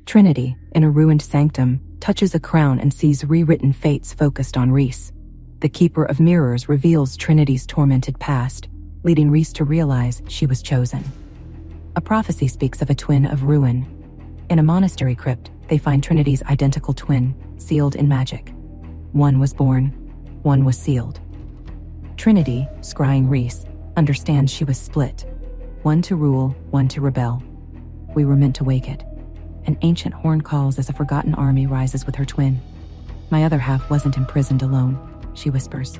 Trinity, in a ruined sanctum, touches a crown and sees rewritten fates focused on Reece. The Keeper of Mirrors reveals Trinity's tormented past, leading Reece to realize she was chosen. A prophecy speaks of a twin of ruin. In a monastery crypt, they find Trinity's identical twin, sealed in magic. One was born, one was sealed. Trinity, scrying Reece, understands she was split. One to rule, one to rebel. We were meant to wake it. An ancient horn calls as a forgotten army rises with her twin. My other half wasn't imprisoned alone, she whispers.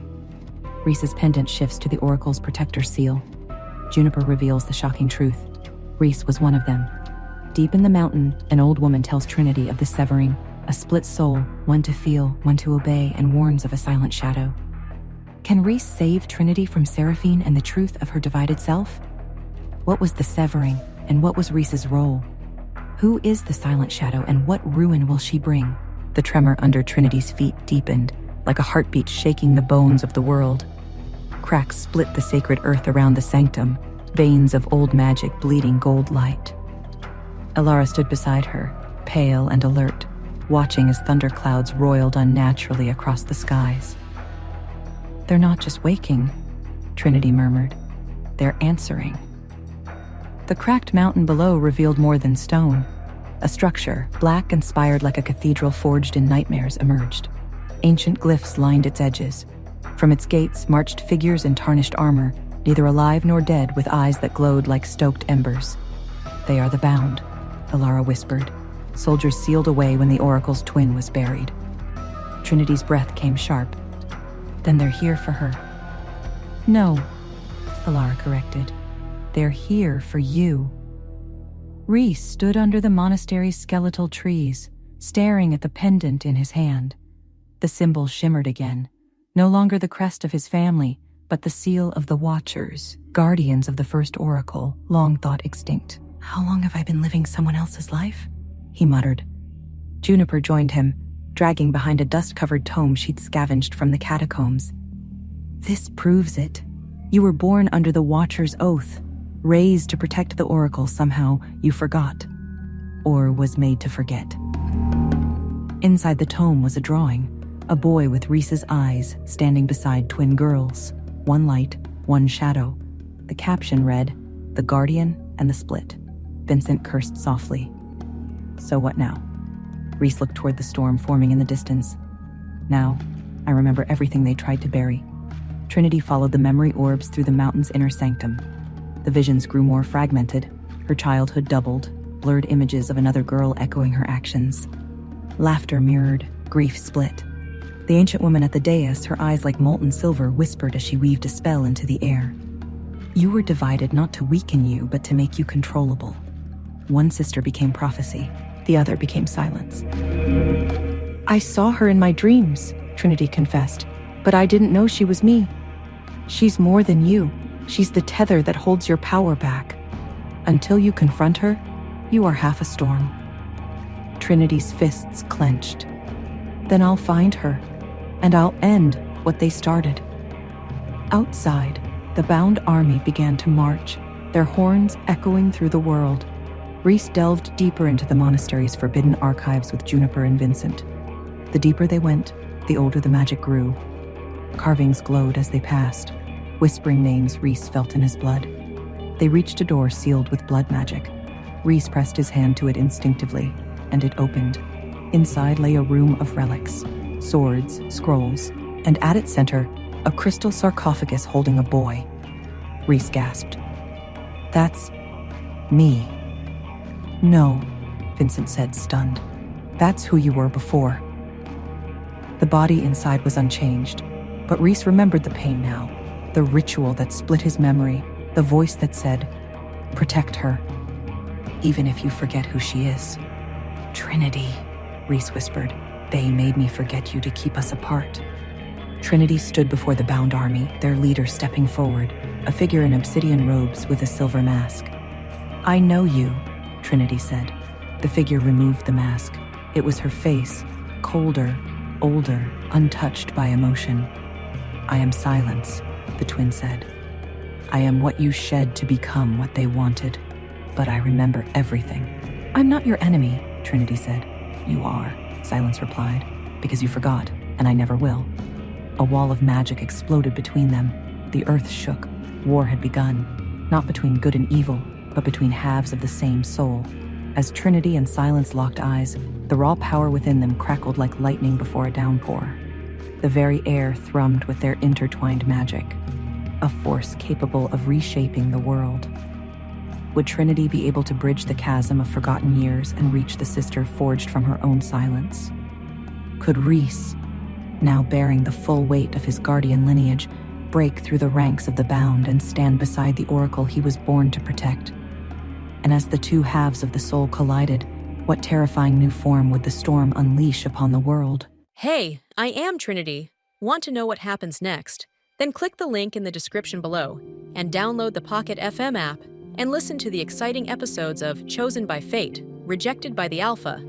Reece's pendant shifts to the Oracle's protector seal. Juniper reveals the shocking truth. Reece was one of them. Deep in the mountain, an old woman tells Trinity of the severing, a split soul, one to feel, one to obey, and warns of a silent shadow. Can Reece save Trinity from Seraphine and the truth of her divided self? What was the severing, and what was Reece's role? Who is the silent shadow, and what ruin will she bring? The tremor under Trinity's feet deepened, like a heartbeat shaking the bones of the world. Cracks split the sacred earth around the sanctum, veins of old magic bleeding gold light. Elara stood beside her, pale and alert, watching as thunderclouds roiled unnaturally across the skies. "They're not just waking," Trinity murmured. "They're answering." The cracked mountain below revealed more than stone. A structure, black and spired like a cathedral forged in nightmares, emerged. Ancient glyphs lined its edges. From its gates marched figures in tarnished armor, neither alive nor dead, with eyes that glowed like stoked embers. "They are the bound," Elara whispered. "Soldiers sealed away when the Oracle's twin was buried." Trinity's breath came sharp. "Then they're here for her." "No," Elara corrected. "They're here for you." Reece stood under the monastery's skeletal trees, staring at the pendant in his hand. The symbol shimmered again, no longer the crest of his family, but the seal of the Watchers, guardians of the first Oracle, long thought extinct. "How long have I been living someone else's life?" he muttered. Juniper joined him, dragging behind a dust-covered tome she'd scavenged from the catacombs. "This proves it. You were born under the Watcher's oath, raised to protect the Oracle. Somehow you forgot, or was made to forget." Inside the tome was a drawing, a boy with Reece's eyes standing beside twin girls, one light, one shadow. The caption read, "The Guardian and the Split." Vincent cursed softly. "So what now?" Reece looked toward the storm forming in the distance. "Now, I remember everything they tried to bury." Trinity followed the memory orbs through the mountain's inner sanctum. The visions grew more fragmented. Her childhood doubled, blurred images of another girl echoing her actions. Laughter mirrored, grief split. The ancient woman at the dais, her eyes like molten silver, whispered as she weaved a spell into the air. "You were divided not to weaken you, but to make you controllable." One sister became prophecy, the other became silence. "I saw her in my dreams," Trinity confessed, "but I didn't know she was me. She's more than you. She's the tether that holds your power back. Until you confront her, you are half a storm." Trinity's fists clenched. "Then I'll find her, and I'll end what they started." Outside, the bound army began to march, their horns echoing through the world. Reece delved deeper into the monastery's forbidden archives with Juniper and Vincent. The deeper they went, the older the magic grew. Carvings glowed as they passed, whispering names Reece felt in his blood. They reached a door sealed with blood magic. Reece pressed his hand to it instinctively, and it opened. Inside lay a room of relics, swords, scrolls, and at its center, a crystal sarcophagus holding a boy. Reece gasped. "That's me." "No," Vincent said, stunned. "That's who you were before." The body inside was unchanged, but Reece remembered the pain now, the ritual that split his memory, the voice that said, "Protect her, even if you forget who she is." "Trinity," Reece whispered. "They made me forget you to keep us apart." Trinity stood before the bound army, their leader stepping forward, a figure in obsidian robes with a silver mask. "I know you," Trinity said. The figure removed the mask. It was her face, colder, older, untouched by emotion. "I am silence," the twin said. "I am what you shed to become what they wanted, but I remember everything." "I'm not your enemy," Trinity said. You are, Silence replied, because you forgot, and I never will. A wall of magic exploded between them. The earth shook. War had begun, not between good and evil, but between halves of the same soul. As Trinity and Silence locked eyes, the raw power within them crackled like lightning before a downpour. The very air thrummed with their intertwined magic, a force capable of reshaping the world. Would Trinity be able to bridge the chasm of forgotten years and reach the sister forged from her own silence? Could Reece, now bearing the full weight of his guardian lineage, break through the ranks of the bound and stand beside the oracle he was born to protect? And as the two halves of the soul collided, what terrifying new form would the storm unleash upon the world? Hey, I am Trinity. Want to know what happens next? Then click the link in the description below and download the Pocket FM app and listen to the exciting episodes of Chosen by Fate, Rejected by the Alpha,